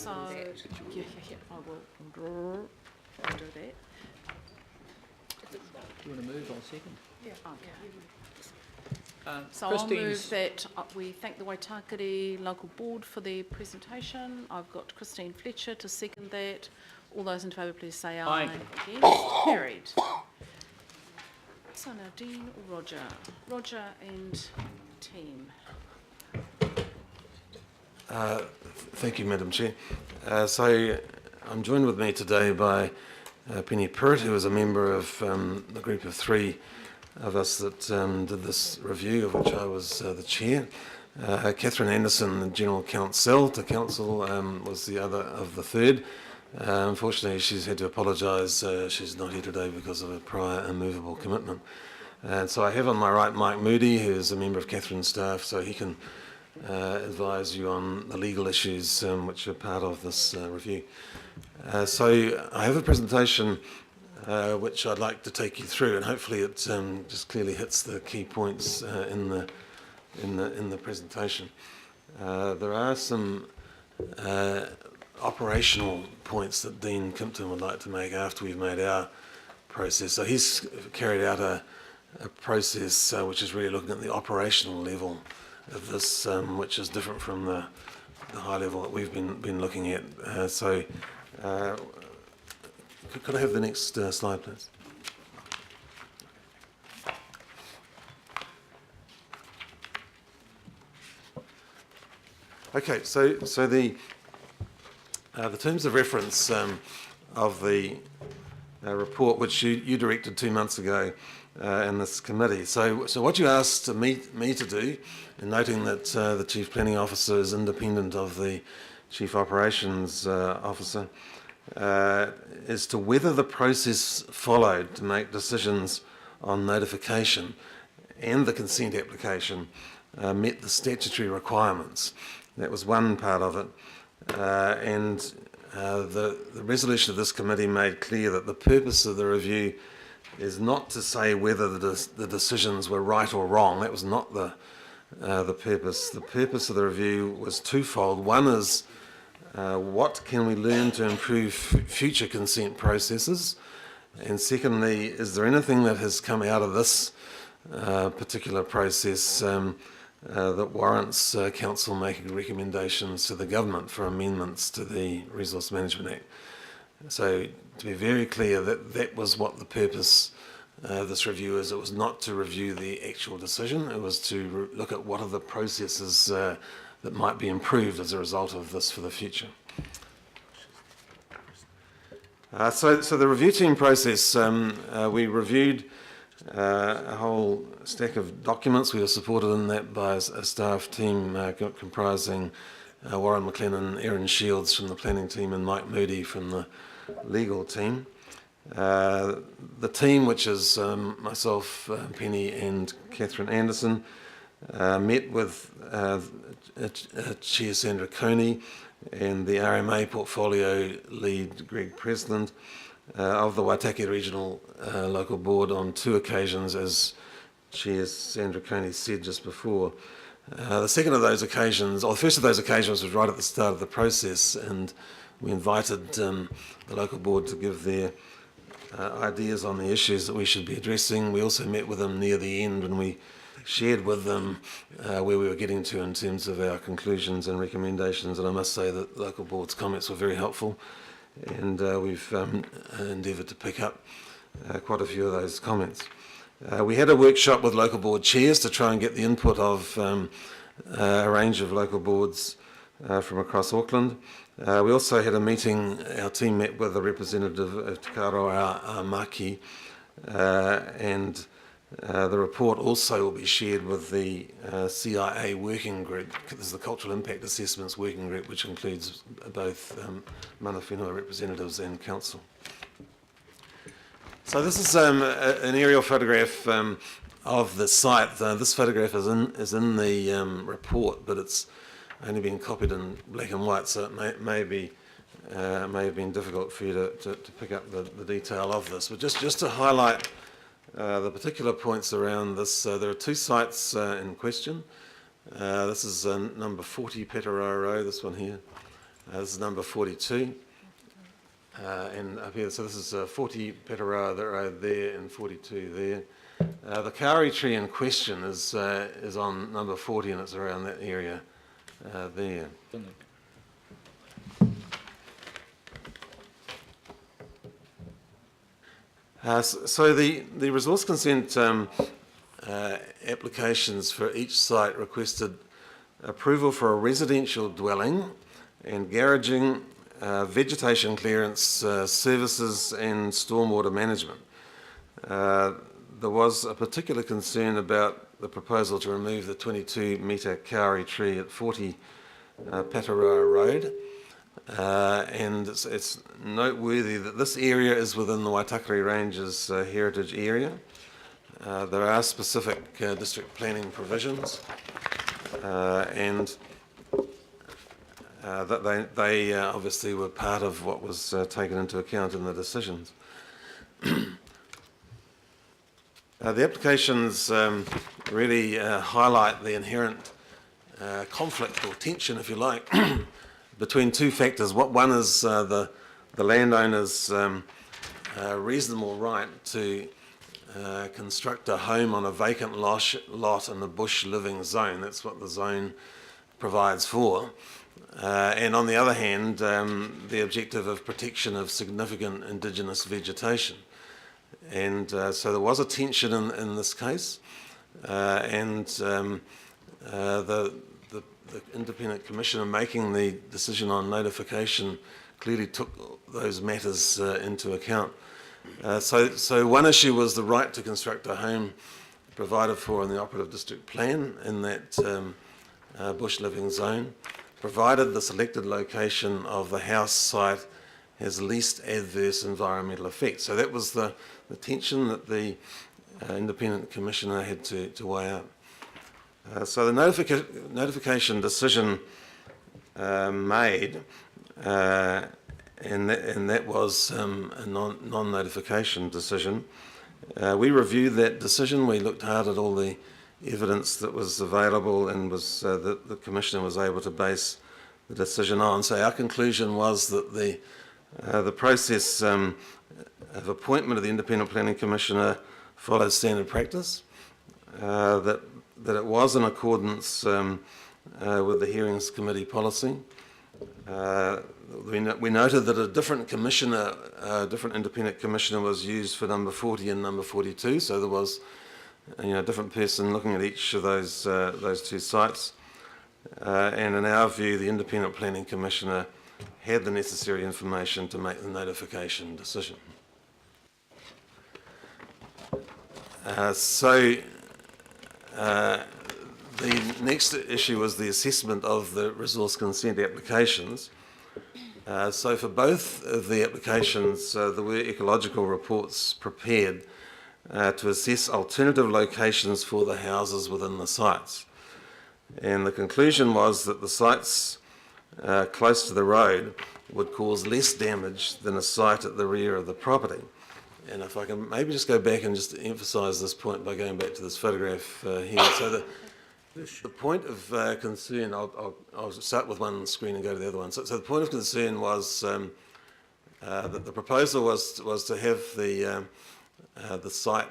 So, yeah, I will do that. Do you want to move on second? Yeah. Okay. So I'll move that we thank the Waitakere Local Board for their presentation. I've got Christine Fletcher to second that. All those in favour, please say aye. Against? Carried. So now Dean or Roger? Roger and team. Thank you, Madam Chair. So I'm joined with me today by Penny Pruitt, who is a member of the group of three of us that did this review, of which I was the chair. Catherine Anderson, the General Counsel to Council, was the other of the third. Unfortunately, she's had to apologise. She's not here today because of a prior immovable commitment. And so I have on my right Mike Moody, who is a member of Catherine's staff, so he can advise you on the legal issues which are part of this review. So I have a presentation which I'd like to take you through, and hopefully it just clearly hits the key points in the presentation. There are some operational points that Dean Kimpton would like to make after we've made our process. So he's carried out a process which is really looking at the operational level of this, which is different from the high level that we've been looking at. Could I have the next slide, please? Okay, so the terms of reference of the report, which you directed 2 months ago in this committee. So what you asked me to do, in noting that the Chief Planning Officer is independent of the Chief Operations Officer, is to whether the process followed to make decisions on notification and the consent application met the statutory requirements. That was one part of it. The resolution of this committee made clear that the purpose of the review is not to say whether the decisions were right or wrong. That was not the purpose. The purpose of the review was twofold. One is what can we learn to improve future consent processes? And secondly, is there anything that has come out of this particular process that warrants Council making recommendations to the Government for amendments to the Resource Management Act? So to be very clear, that was what the purpose of this review is. It was not to review the actual decision, it was to look at what are the processes that might be improved as a result of this for the future. So the review team process, we reviewed a whole stack of documents. We were supported in that by a staff team comprising Warren McLennan, Erin Shields from the planning team, and Mike Moody from the legal team. The team, which is myself, Penny and Catherine Anderson, met with Chair Sandra Coney and the RMA portfolio lead Greg Presland of the Waitakere Regional Local Board on 2 occasions, as Chair Sandra Coney said just before. The second of those occasions, or the first of those occasions, was right at the start of the process, and we invited the local board to give their ideas on the issues that we should be addressing. We also met with them near the end when we shared with them where we were getting to in terms of our conclusions and recommendations, and I must say that the local board's comments were very helpful, and we've endeavoured to pick up quite a few of those comments. We had a workshop with local board chairs to try and get the input of a range of local boards from across Auckland. We also had a meeting, our team met with a representative of Te Karoa Maki, and the report also will be shared with the CIA working group. This is the Cultural Impact Assessments working group, which includes both mana whenua representatives and council. So this is an aerial photograph of the site. This photograph is in the report, but it's only been copied in black and white, so it may have been difficult for you to pick up the detail of this. But just to highlight the particular points around this, there are 2 sites in question. This is number 40 Petaroa Road, this one here, This is number 42. And up here, so this is 40 Petaroa Road there and 42 there. The kauri tree in question is on number 40, and it's around that area there. So the resource consent applications for each site requested approval for a residential dwelling and garaging, vegetation clearance, services and stormwater management. There was a particular concern about the proposal to remove the 22-metre kauri tree at 40 Petaroa Road. And it's noteworthy that this area is within the Waitakere Ranges heritage area. There are specific district planning provisions, and that they obviously were part of what was taken into account in the decisions. The applications really highlight the inherent conflict or tension, if you like, between two factors. One is the landowner's reasonable right to construct a home on a vacant lot in a bush living zone. That's what the zone provides for. And on the other hand, the objective of protection of significant indigenous vegetation. And so there was a tension in this case, and the independent commissioner making the decision on notification clearly took those matters into account. So one issue was the right to construct a home provided for in the operative district plan in that bush living zone, provided the selected location of the house site has least adverse environmental effects. So that was the tension that the independent commissioner had to weigh up. So the notification decision made, and that was a non-notification decision. We reviewed that decision. We looked hard at all the evidence that was available and was that the commissioner was able to base the decision on. So our conclusion was that the process of appointment of the independent planning commissioner followed standard practice, that it was in accordance with the hearings committee policy. We noted that a different commissioner, a different independent commissioner was used for number 40 and number 42, so there was a different person looking at each of those two sites. And in our view, the independent planning commissioner had the necessary information to make the notification decision. The next issue was the assessment of the resource consent applications. So for both of the applications, there were ecological reports prepared to assess alternative locations for the houses within the sites. And the conclusion was that the sites close to the road would cause less damage than a site at the rear of the property. And if I can maybe just go back and just emphasise this point by going back to this photograph here. So the point of concern, I'll start with one screen and go to the other one. So the point of concern was that the proposal was to have the site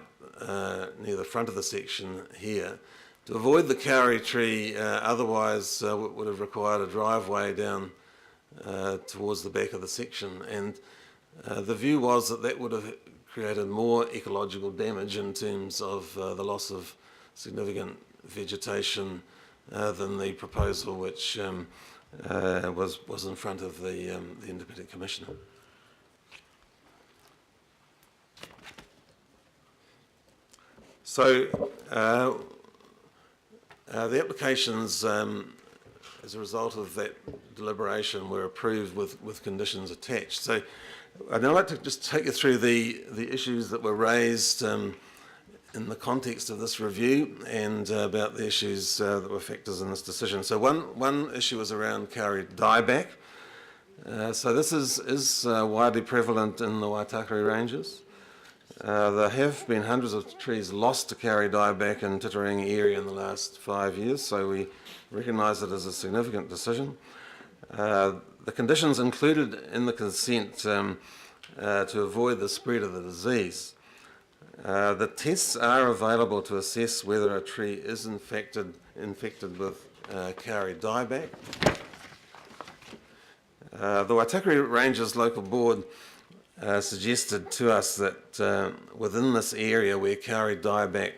near the front of the section here to avoid the kauri tree. Otherwise, would have required a driveway down towards the back of the section, and the view was that would have created more ecological damage in terms of the loss of significant vegetation than the proposal which was in front of the independent commissioner. So the applications, as a result of that deliberation, were approved with conditions attached. So I'd now like to just take you through the issues that were raised in the context of this review and about the issues that were factors in this decision. So one issue is around kauri dieback. So this is widely prevalent in the Waitakere Ranges. There have been hundreds of trees lost to kauri dieback in Titirangi area in the last 5 years, so we recognise it as a significant decision. The conditions included in the consent to avoid the spread of the disease. The tests are available to assess whether a tree is infected with Kauri dieback. The Waitakere Ranges Local Board suggested to us that within this area where Kauri dieback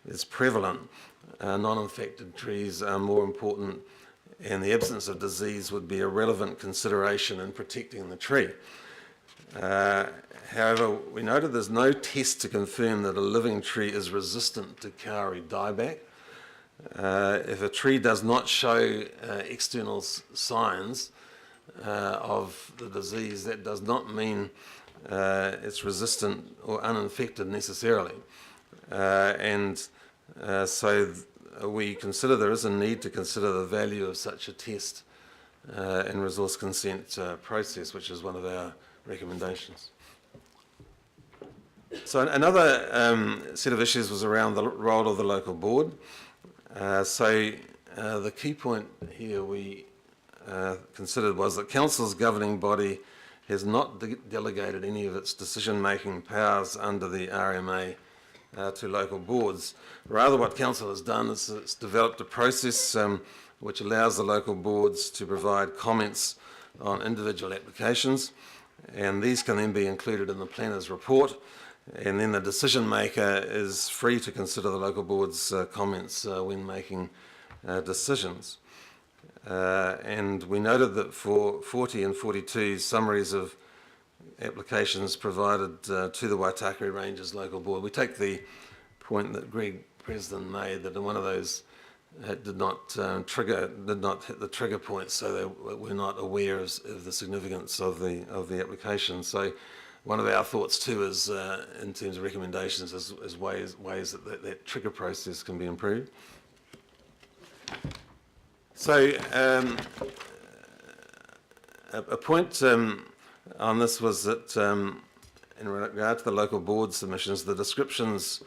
is prevalent, non-infected trees are more important, and the absence of disease would be a relevant consideration in protecting the tree. However, we noted there's no test to confirm that a living tree is resistant to Kauri dieback. If a tree does not show external signs of the disease, that does not mean it's resistant or uninfected necessarily. So we consider there is a need to consider the value of such a test in resource consent process, which is one of our recommendations. So another set of issues was around the role of the local board. The key point here we considered was that Council's governing body has not delegated any of its decision-making powers under the RMA to local boards. Rather, what Council has done is it's developed a process which allows the local boards to provide comments on individual applications, and these can then be included in the planner's report, and then the decision maker is free to consider the local board's comments when making decisions. And we noted that for 40 and 42 summaries of applications provided to the Waitakere Ranges Local Board, we take the point that Greg Preston made that in one of those did not hit the trigger point, so they were not aware of the significance of the application. So one of our thoughts too is, in terms of recommendations, is ways that trigger process can be improved. So a point on this was that in regard to the local board submissions, the descriptions,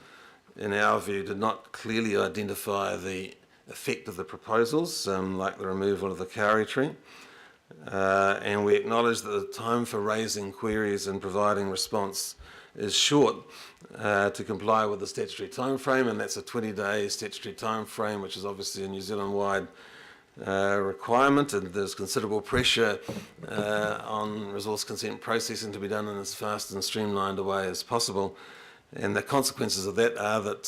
in our view, did not clearly identify the effect of the proposals, like the removal of the Kauri tree. And we acknowledge that the time for raising queries and providing response is short to comply with the statutory time frame, and that's a 20-day statutory time frame, which is obviously a New Zealand-wide requirement, and there's considerable pressure on resource consent processing to be done in as fast and streamlined a way as possible. And the consequences of that are that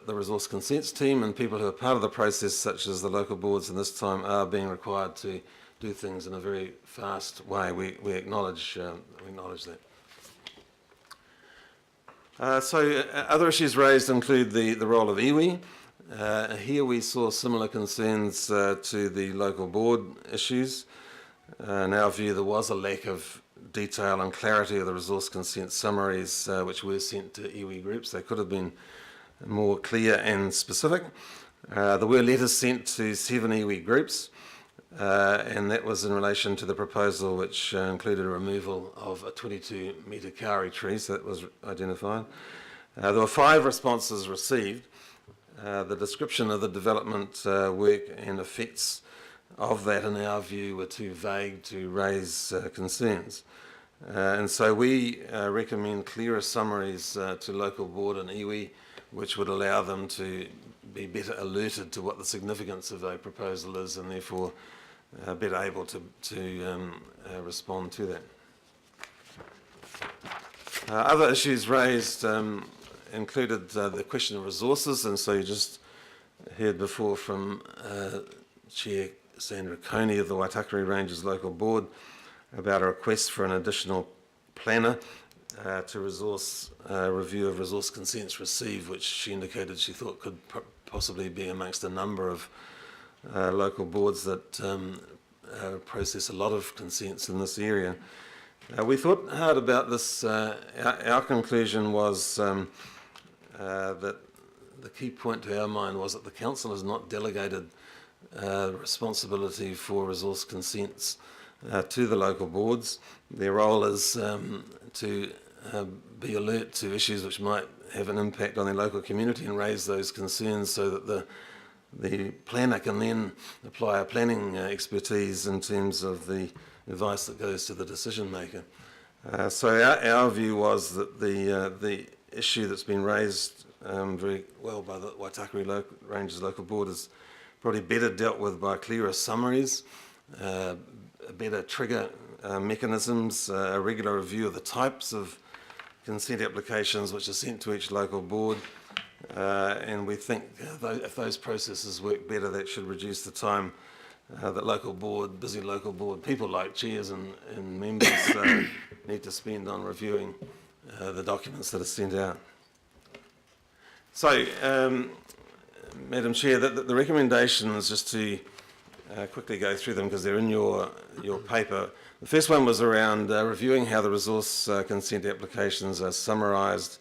the resource consents team and people who are part of the process, such as the local boards in this time, are being required to do things in a very fast way. We acknowledge that. Other issues raised include the role of iwi. Here we saw similar concerns to the local board issues. In our view, there was a lack of detail and clarity of the resource consent summaries which were sent to iwi groups. They could have been more clear and specific. There were letters sent to 7 iwi groups, and that was in relation to the proposal which included a removal of a 22-metre Kauri tree, so that was identified. There were 5 responses received. The description of the development work and effects of that, in our view, were too vague to raise concerns. And so we recommend clearer summaries to local board and iwi, which would allow them to be better alerted to what the significance of a proposal is, and therefore better able to respond to that. Other issues raised included the question of resources, and so you just heard before from Chair Sandra Coney of the Waitakere Ranges Local Board about a request for an additional planner to review of resource consents received, which she indicated she thought could possibly be amongst a number of local boards that process a lot of consents in this area. We thought hard about this. Our conclusion was that the key point to our mind was that the council has not delegated responsibility for resource consents to the local boards. Their role is to be alert to issues which might have an impact on their local community and raise those concerns so that the planner can then apply a planning expertise in terms of the advice that goes to the decision maker. So our view was that the issue that's been raised very well by the Waitakere Ranges Local Board is probably better dealt with by clearer summaries, better trigger mechanisms, a regular review of the types of consent applications which are sent to each local board, and we think if those processes work better, that should reduce the time that busy local board people like chairs and members need to spend on reviewing the documents that are sent out. So, Madam Chair, the recommendations, just to quickly go through them because they're in your paper. The first one was around reviewing how the resource consent applications are summarised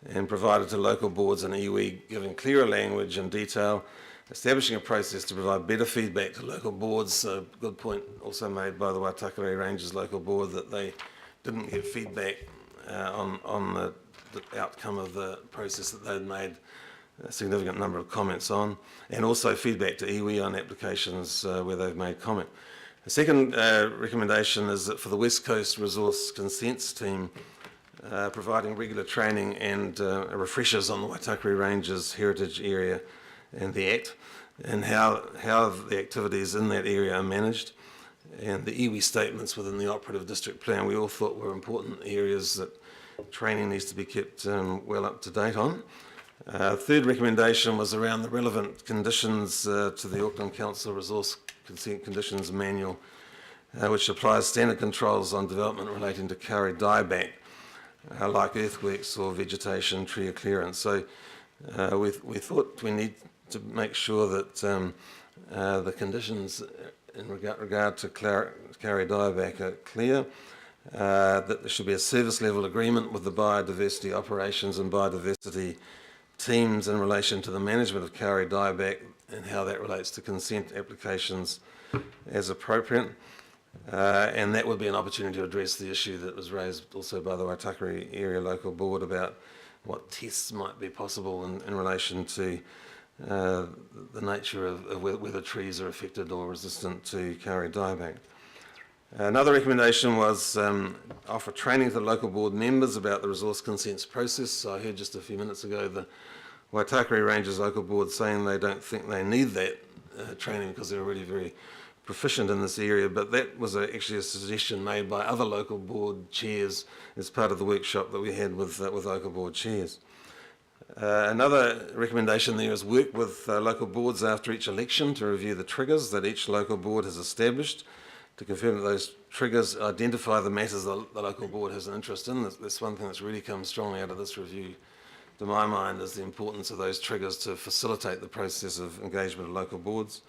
and provided to local boards and iwi, giving clearer language and detail, establishing a process to provide better feedback to local boards. A good point also made by the Waitakere Ranges Local Board that they didn't get feedback on the outcome of the process that they'd made a significant number of comments on, and also feedback to iwi on applications where they've made comment. The second recommendation is that for the West Coast Resource Consents team, providing regular training and refreshers on the Waitakere Ranges Heritage Area and the Act, and how the activities in that area are managed, and the iwi statements within the operative district plan we all thought were important areas that training needs to be kept well up to date on. Third recommendation was around the relevant conditions to the Auckland Council Resource Consent Conditions Manual, which applies standard controls on development relating to kauri dieback, like earthworks or vegetation tree clearance. So we thought we need to make sure that the conditions in regard to kauri dieback are clear, that there should be a service level agreement with the biodiversity operations and biodiversity teams in relation to the management of kauri dieback and how that relates to consent applications as appropriate. And that would be an opportunity to address the issue that was raised also by the Waitakere Area Local Board about what tests might be possible in relation to the nature of whether trees are affected or resistant to kauri dieback. Another recommendation was offer training to the local board members about the resource consents process. So I heard just a few minutes ago the Waitakere Ranges Local Board saying they don't think they need that training because they're already very proficient in this area, but that was actually a suggestion made by other local board chairs as part of the workshop that we had with local board chairs. Another recommendation there is work with local boards after each election to review the triggers that each local board has established, to confirm that those triggers identify the matters the local board has an interest in. That's one thing that's really come strongly out of this review, to my mind, is the importance of those triggers to facilitate the process of engagement of local boards.